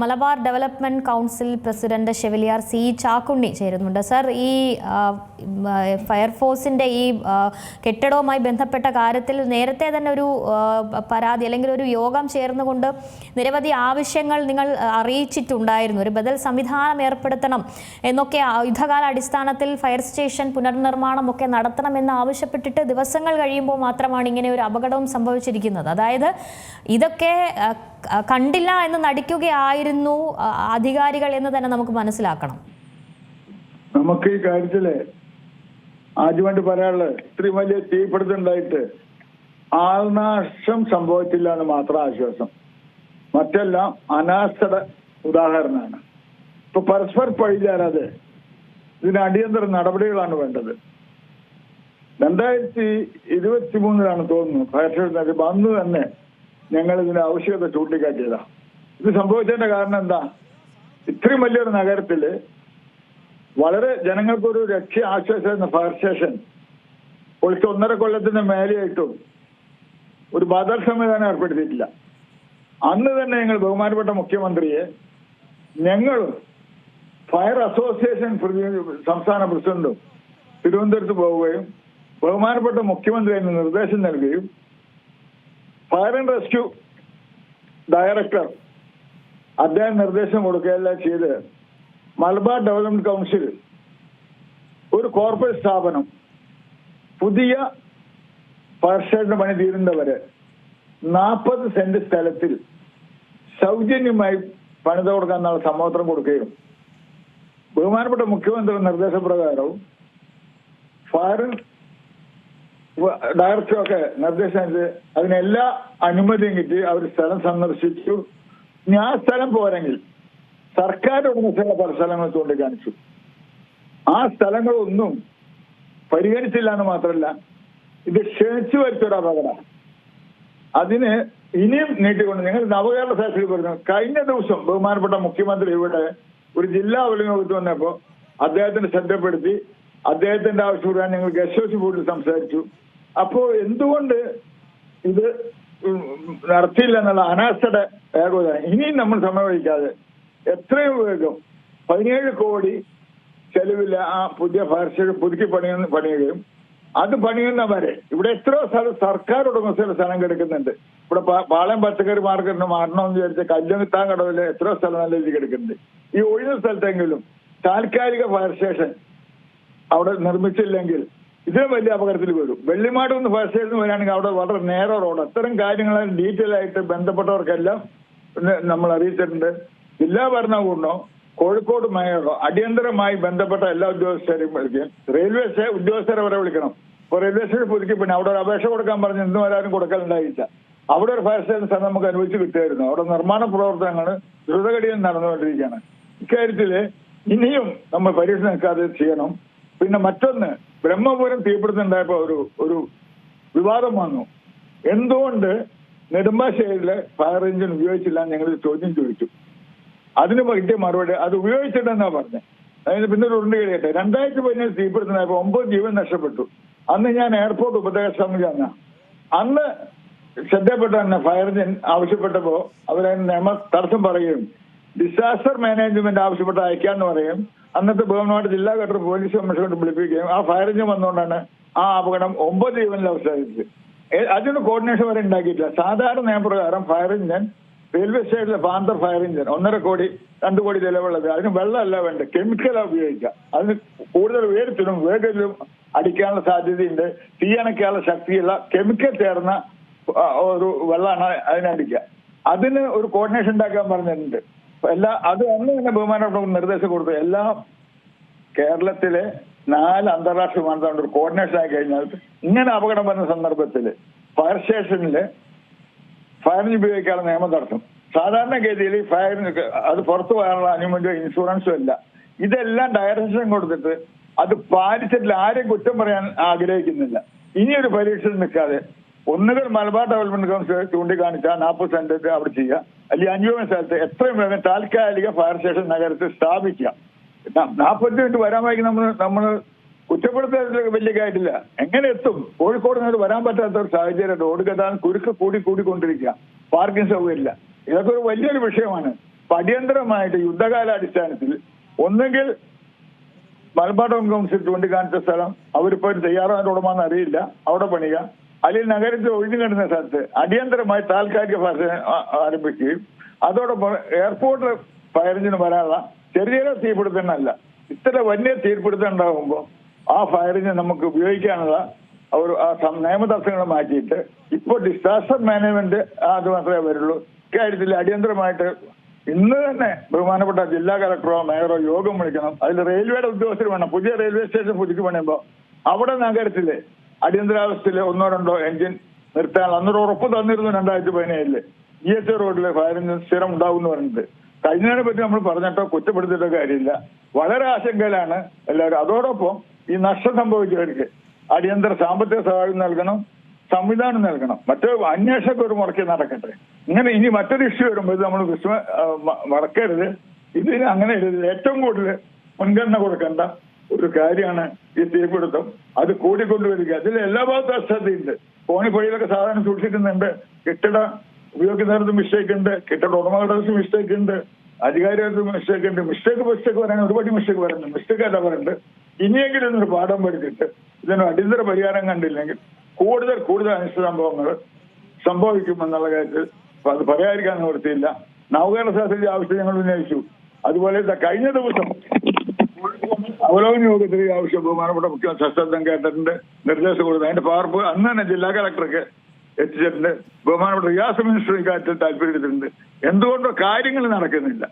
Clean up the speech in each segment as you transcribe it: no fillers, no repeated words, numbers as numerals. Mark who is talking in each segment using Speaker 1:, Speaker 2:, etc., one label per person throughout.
Speaker 1: Malabar development council president chevalier C Chakkunni ചേരുന്നുണ്ട്. Sir, ഈ ഫയർഫോഴ്സിന്റെ ഈ കെട്ടിടവുമായി ബന്ധപ്പെട്ട കാര്യത്തിൽ നേരത്തെ തന്നെ ഒരു പരാതി അല്ലെങ്കിൽ ഒരു യോഗം ചേർന്നുകൊണ്ട് നിരവധി ആവശ്യങ്ങൾ നിങ്ങൾ അറിയിച്ചിട്ടുണ്ടായിരുന്നു. ഒരു ബദൽ സംവിധാനം ഏർപ്പെടുത്തണം എന്നൊക്കെ, യുദ്ധകാല അടിസ്ഥാനത്തിൽ ഫയർ സ്റ്റേഷൻ പുനർനിർമ്മാണം ഒക്കെ നടത്തണമെന്ന് ആവശ്യപ്പെട്ടിട്ട് ദിവസങ്ങൾ കഴിയുമ്പോൾ മാത്രമാണ് ഇങ്ങനെ ഒരു അപകടവും സംഭവിച്ചിരിക്കുന്നത്. അതായത് ഇതൊക്കെ കണ്ടില്ല എന്ന് നടിക്കുകയായിരുന്നു അധികാരികൾ എന്ന് തന്നെ നമുക്ക് മനസ്സിലാക്കണം.
Speaker 2: നമുക്ക് ഈ കാര്യത്തില് ആദ്യമായിട്ട് പറയാനുള്ളത്, ഇത്രയും വലിയ തീപിടുത്തുണ്ടായിട്ട് ആൾനാശം സംഭവിച്ചില്ല എന്ന് മാത്രം ആശ്വാസം. മറ്റെല്ലാം അനാസ്ഥയുടെ ഉദാഹരണമാണ്. ഇപ്പൊ പരസ്പരം പഴിചാരാതെ ഇതിന് അടിയന്തര നടപടികളാണ് വേണ്ടത്. 2023 തോന്നുന്നു ഫയർ സ്റ്റേഷൻ അന്ന് തന്നെ ഞങ്ങൾ ഇതിന്റെ ആവശ്യകത ചൂണ്ടിക്കാട്ടിയതാ. ഇത് സംഭവിച്ചതിന്റെ കാരണം എന്താ? ഇത്രയും വലിയൊരു നഗരത്തില് വളരെ ജനങ്ങൾക്കൊരു രക്ഷ ആശ്വാസം ഫയർ സ്റ്റേഷൻ പൊളിച്ച് 1.5 കൊല്ലത്തിന് മേലെയായിട്ടും ഒരു ബദൽ സംവിധാനം ഏർപ്പെടുത്തിയിട്ടില്ല. അന്ന് തന്നെ ഞങ്ങൾ ബഹുമാനപ്പെട്ട മുഖ്യമന്ത്രിയെ, ഞങ്ങളും ഫയർ അസോസിയേഷൻ സംസ്ഥാന പ്രസിഡന്റും തിരുവനന്തപുരത്ത് പോവുകയും ബഹുമാനപ്പെട്ട മുഖ്യമന്ത്രി അതിന് നിർദ്ദേശം നൽകുകയും ഫയർ ആൻഡ് റെസ്ക്യൂ ഡയറക്ടർ അദ്ദേഹം നിർദ്ദേശം കൊടുക്കുകയെല്ലാം ചെയ്ത് മലബാർ ഡെവലപ്മെന്റ് കൗൺസിൽ ഒരു കോർപ്പറേറ്റ് സ്ഥാപനം പുതിയ ഫയർ സ്റ്റേഷന്റെ പണി തീരുന്നവരെ 40 സെന്റ് സ്ഥലത്തിൽ സൗജന്യമായി പണിത കൊടുക്കാനുള്ള സമ്മതം കൊടുക്കുകയും ബഹുമാനപ്പെട്ട മുഖ്യമന്ത്രി നിർദ്ദേശപ്രകാരവും ഫയർ ഡയറക്ടറൊക്കെ നിർദ്ദേശം അതിനെല്ലാ അനുമതിയും കിട്ടി. അവർ സ്ഥലം സന്ദർശിച്ചു. ആ സ്ഥലം പോരെങ്കിൽ സർക്കാർ ഉടമസ്ഥയുള്ള പല സ്ഥലങ്ങൾ ചൂണ്ടിക്കാണിച്ചു. ആ സ്ഥലങ്ങളൊന്നും പരിഗണിച്ചില്ല എന്ന് മാത്രമല്ല, ഇത് ക്ഷണിച്ചു വരുത്തൊരു അപകടം. അതിന് ഇനിയും നീട്ടിക്കൊണ്ട് ഞങ്ങൾ നവകേരള സദസ്സിൽ പറഞ്ഞു. കഴിഞ്ഞ ദിവസം ബഹുമാനപ്പെട്ട മുഖ്യമന്ത്രി ഇവിടെ ഒരു ജില്ലാ അവലോകനത്തിൽ വന്നപ്പോൾ അദ്ദേഹത്തിന്റെ ശ്രദ്ധപ്പെടുത്തി അദ്ദേഹത്തിന്റെ ആവശ്യപ്പെടാൻ ഞങ്ങൾ ഗസ്റ്റ് ഹൗസ് ബോർഡിൽ സംസാരിച്ചു. അപ്പോ എന്തുകൊണ്ട് ഇത് നടത്തിയില്ല എന്നുള്ള അനാസ്ഥയുടെ ഏകോപത ഇനിയും നമ്മൾ സമയം എത്രയും വേഗം 17 കോടി ചെലവില്ല ആ പുതിയ ഫയർ സ്റ്റേഷൻ പുതുക്കി പണിയുകയും അത് പണിയുന്നവരെ ഇവിടെ എത്രയോ സ്ഥലം സർക്കാർ ഉടമസ്ഥയുടെ സ്ഥലം കിടക്കുന്നുണ്ട്. ഇവിടെ പാളയം പച്ചക്കറി മാർക്കറ്റിന് മാറണമെന്ന് വിചാരിച്ച കല്ലുത്താൻ കടവില് എത്രയോ സ്ഥലം നല്ല രീതിയിൽ കിടക്കുന്നുണ്ട്. ഈ ഒഴിഞ്ഞ സ്ഥലത്തെങ്കിലും താൽക്കാലിക ഫയർ സ്റ്റേഷൻ അവിടെ നിർമ്മിച്ചില്ലെങ്കിൽ ഇതിനും വലിയ അപകടത്തിൽ വരും. വെള്ളിമാട് നിന്ന് ഫയർ സ്റ്റേഷൻ വരികയാണെങ്കിൽ അവിടെ വളരെ നേരെ റോഡ്. അത്തരം കാര്യങ്ങൾ ഡീറ്റെയിൽ ആയിട്ട് ബന്ധപ്പെട്ടവർക്കെല്ലാം നമ്മൾ അറിയിച്ചിട്ടുണ്ട്. ജില്ലാ ഭരണകൂടമോ കോഴിക്കോട് മേയറോ അടിയന്തരമായി ബന്ധപ്പെട്ട എല്ലാ ഉദ്യോഗസ്ഥരെയും വിളിക്കുകയും റെയിൽവേ ഉദ്യോഗസ്ഥരെ വരെ വിളിക്കണം. ഇപ്പൊ റെയിൽവേ സ്റ്റേഷൻ പുതുക്കി പിന്നെ അവിടെ ഒരു അപേക്ഷ കൊടുക്കാൻ പറഞ്ഞ് ഇന്നും വരാനും കൊടുക്കലുണ്ടായില്ല. അവിടെ ഒരു ഫയർ സ്റ്റേഷൻ സ്ഥലം നമുക്ക് അനുവദിച്ച് കിട്ടുമായിരുന്നു. അവിടെ നിർമ്മാണ പ്രവർത്തനങ്ങൾ ദ്രുതഗതിയിൽ നടന്നുകൊണ്ടിരിക്കുകയാണ്. ഇക്കാര്യത്തില് ഇനിയും നമ്മൾ പരീക്ഷ നിൽക്കാതെ ചെയ്യണം. പിന്നെ മറ്റൊന്ന്, ബ്രഹ്മപുരം തീപിടുത്തുണ്ടായപ്പോ ഒരു വിവാദം വന്നു. എന്തുകൊണ്ട് നെടുമ്പാശ്ശേരിയിലെ ഫയർ എഞ്ചിൻ ഉപയോഗിച്ചില്ല ഞങ്ങൾ ചോദ്യം ചോദിച്ചു. അതിന് കിട്ടിയ മറുപടി അത് ഉപയോഗിച്ചിട്ടെന്നാ പറഞ്ഞത്. അതിന് പിന്നെ ഒരു ഉരുണ്ട് കഴിയട്ടെ. 2017 തീപിടുത്തുണ്ടായപ്പോ 9 ജീവൻ നഷ്ടപ്പെട്ടു. അന്ന് ഞാൻ എയർപോർട്ട് ഉപദേശ സമിതി അന്ന് ശ്രദ്ധപ്പെട്ട തന്നെ ഫയർ എഞ്ചിൻ ആവശ്യപ്പെട്ടപ്പോ അവരതിന് നിയമ തടസ്സം പറയുകയും ഡിസാസ്റ്റർ മാനേജ്മെന്റ് ആവശ്യപ്പെട്ട് അയക്കാന്ന് പറയും. അന്നത്തെ ബഹുമാനപ്പെട്ട ജില്ലാ കളക്ടർ പോലീസ് കമ്മീഷനെ വിളിപ്പിക്കുകയും ആ ഫയർ എഞ്ചിൻ വന്നുകൊണ്ടാണ് ആ അപകടം 9 ജീവനിൽ അവസാനിച്ചത്. അതിന് കോർഡിനേഷൻ വരെ ഉണ്ടാക്കിയിട്ടില്ല. സാധാരണ നിയമപ്രകാരം ഫയർ എഞ്ചിൻ റെയിൽവേ സ്റ്റേഷനിലെ പാന്തർ ഫയർ എഞ്ചിൻ 1.5 കോടി 2 കോടി ചിലവുള്ളത്. അതിന് വെള്ളമല്ല വേണ്ട, കെമിക്കലാണ് ഉപയോഗിക്കുക. അതിന് കൂടുതൽ ഉയരത്തിലും വേഗത്തിലും അടിക്കാനുള്ള സാധ്യതയുണ്ട്. തീയണയ്ക്കാനുള്ള ശക്തിയുള്ള കെമിക്കൽ ചേർന്ന ഒരു വെള്ളമാണ് അതിനടിക്കുക. അതിന് ഒരു കോർഡിനേഷൻ ഉണ്ടാക്കാൻ പറഞ്ഞിട്ടുണ്ട്. അത് അന്ന് തന്നെ ബഹുമാനപ്പെട്ട നിർദ്ദേശം കൊടുത്തു. എല്ലാ കേരളത്തിലെ 4 അന്താരാഷ്ട്ര വിമാനത്താവളം ഒരു കോർഡിനേഷൻ ആയി കഴിഞ്ഞാൽ ഇങ്ങനെ അപകടം വരുന്ന സന്ദർഭത്തിൽ ഫയർ സ്റ്റേഷനിൽ ഫയറിന് ഉപയോഗിക്കാനുള്ള നിയമം തടസ്സം. സാധാരണഗതിയിൽ ഈ ഫയറിന് അത് പുറത്തു പോകാനുള്ള അനുമതിയോ ഇൻഷുറൻസും ഇല്ല. ഇതെല്ലാം ഡയറക്ഷൻ കൊടുത്തിട്ട് അത് പാലിച്ചിട്ടില്ല. ആരെയും കുറ്റം പറയാൻ ആഗ്രഹിക്കുന്നില്ല. ഇനിയൊരു പരീക്ഷയിൽ നിൽക്കാതെ ഒന്നുകിൽ മലബാർ ഡെവലപ്മെന്റ് കൗൺസിൽ ചൂണ്ടിക്കാണിച്ചാൽ 40 സെന്റ് അവിടെ ചെയ്യുക, അല്ലെങ്കിൽ 5 സ്ഥലത്ത് എത്രയും വേഗം താൽക്കാലിക ഫയർ സ്റ്റേഷൻ നഗരത്തിൽ സ്ഥാപിക്കുക. 40 മിനിറ്റ് വരാൻ വൈകി നമ്മൾ കുറ്റപ്പെടുത്തുന്നതിൽ വലിയ കാര്യമില്ല. എങ്ങനെ എത്തും? കോഴിക്കോട് നിന്ന് വരാൻ പറ്റാത്ത ഒരു സാഹചര്യം. റോഡ് ഗതാഗതം കൂടിക്കൊണ്ടിരിക്കുക. പാർക്കിംഗ് സൗകര്യമില്ല. ഇതൊക്കെ ഒരു വലിയൊരു വിഷയമാണ്. അടിയന്തരമായിട്ട് യുദ്ധകാലാടിസ്ഥാനത്തിൽ ഒന്നുകിൽ മലബാർ ടൗൺ കൗൺസിൽ ചൂണ്ടിക്കാണിച്ച സ്ഥലം അവരിപ്പോ തയ്യാറാകാൻ ഉടമാന്ന് അറിയില്ല, അവിടെ പണിയുക. അല്ലെങ്കിൽ നഗരത്തിൽ ഒഴിഞ്ഞു കിടന്ന സ്ഥലത്ത് അടിയന്തരമായി താൽക്കാലിക ഫയർ ആരംഭിക്കുകയും അതോടൊപ്പം എയർപോർട്ട് ഫയർ എഞ്ചിന് വരാനുള്ള ചെറിയ തീപിടുത്തമല്ല, ഇത്ര വലിയ തീപിടുത്തം ഉണ്ടാകുമ്പോൾ ആ ഫയർ എഞ്ചിൻ നമുക്ക് ഉപയോഗിക്കാനുള്ള ഒരു നിയമതടസ്സങ്ങൾ മാറ്റിയിട്ട് ഇപ്പോൾ ഡിസാസ്റ്റർ മാനേജ്മെന്റ് അത് മാത്രമേ വരുള്ളൂ. ഇക്കാര്യത്തിൽ അടിയന്തരമായിട്ട് ഇന്ന് തന്നെ ബഹുമാനപ്പെട്ട ജില്ലാ കളക്ടറോ മേയറോ യോഗം വിളിക്കണം. അതിൽ റെയിൽവേയുടെ ഉദ്യോഗസ്ഥർ വേണം. പുതിയ റെയിൽവേ സ്റ്റേഷൻ പുതുക്കി പണിയുമ്പോൾ അവിടെ നഗരത്തിലെ അടിയന്തരാവസ്ഥയിൽ 1-2 എഞ്ചിൻ നിർത്താൻ അന്നൊരു ഉറപ്പ് തന്നിരുന്നു 2017 GH റോഡിലെ ഫയർ എഞ്ചിൻ സ്ഥിരം ഉണ്ടാവും എന്ന് പറഞ്ഞിട്ട്. കഴിഞ്ഞതിനെ പറ്റി നമ്മൾ പറഞ്ഞിട്ടോ കുറ്റപ്പെടുത്തിയിട്ടോ കാര്യമില്ല. വളരെ ആശങ്കയിലാണ് എല്ലാവരും. അതോടൊപ്പം ഈ നഷ്ടം സംഭവിച്ചവർക്ക് അടിയന്തര സാമ്പത്തിക സഹായം നൽകണം, സംവിധാനം നൽകണം. മറ്റേ അന്വേഷണമൊക്കെ ഒരു മുറക്കി നടക്കട്ടെ. ഇങ്ങനെ ഇനി മറ്റൊരു ഇഷ്യൂ വരുമ്പോൾ ഇത് നമ്മൾ മറക്കരുത്. ഇതിന് അങ്ങനെ ഏറ്റവും കൂടുതൽ മുൻഗണന കൊടുക്കേണ്ട ഒരു കാര്യമാണ് ഈ തീപിടുത്തം. അത് കൂടിക്കൊണ്ടുവരിക. അതിൽ എല്ലാ ഭാഗത്തും അശ്രദ്ധയുണ്ട്. കോണിപ്പടിയിലൊക്കെ സാധാരണ സൂക്ഷിക്കുന്നുണ്ട്, കെട്ടിട ഉപയോഗിക്കുന്നവർക്ക് മിസ്റ്റേക്ക് ഉണ്ട്, കെട്ടിട ഉടമകളുടെ മിസ്റ്റേക്ക് ഉണ്ട്, അധികാരികൾക്ക് മിസ്റ്റേക്ക് ഉണ്ട്. മിസ്റ്റേക്ക് പറയാൻ ഒരുപാട് മിസ്റ്റേക്ക് പറയുന്നുണ്ട്. മിസ്റ്റേക്ക് അല്ല പറയുന്നത്. ഇനിയെങ്കിലും ഇതിനൊരു പാഠം പഠിച്ചിട്ട് ഇതിന് അടിയന്തര പരിഹാരം കണ്ടില്ലെങ്കിൽ കൂടുതൽ അനിഷ്ട സംഭവങ്ങൾ സംഭവിക്കുമെന്നുള്ള കാര്യത്തിൽ അത് പറയാതിരിക്കാൻ നിവൃത്തിയില്ല. നവകേരള സഭയുടെ ആവശ്യം ഞങ്ങൾ ഉന്നയിച്ചു. അതുപോലെ കഴിഞ്ഞ ദിവസം അവലോകന യോഗത്തിൽ ഈ ആവശ്യം ബഹുമാനപ്പെട്ട മുഖ്യമന്ത്രി സശ്രദ്ധം കേട്ടിട്ടുണ്ട്, നിർദ്ദേശം കൊടുത്തു. അതിന്റെ പകർപ്പ് അന്ന് തന്നെ ജില്ലാ കളക്ടർക്ക് എത്തിച്ചിട്ടുണ്ട്. ബഹുമാനപ്പെട്ട റിയാസ് മിനിസ്റ്റർ ഇക്കാര്യത്തിൽ താല്പര്യത്തിലുണ്ട്. എന്തുകൊണ്ടോ കാര്യങ്ങൾ നടക്കുന്നില്ല.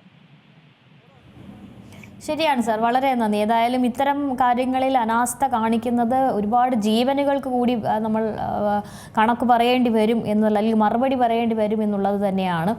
Speaker 1: ശരിയാണ് സാർ, വളരെ നന്ദി. ഏതായാലും ഇത്തരം കാര്യങ്ങളിൽ അനാസ്ഥ കാണിക്കുന്നത് ഒരുപാട് ജീവനുകൾക്ക് കൂടി നമ്മൾ കണക്ക് പറയേണ്ടി വരും എന്നുള്ള, അല്ലെങ്കിൽ മറുപടി പറയേണ്ടി വരും എന്നുള്ളത് തന്നെയാണ്.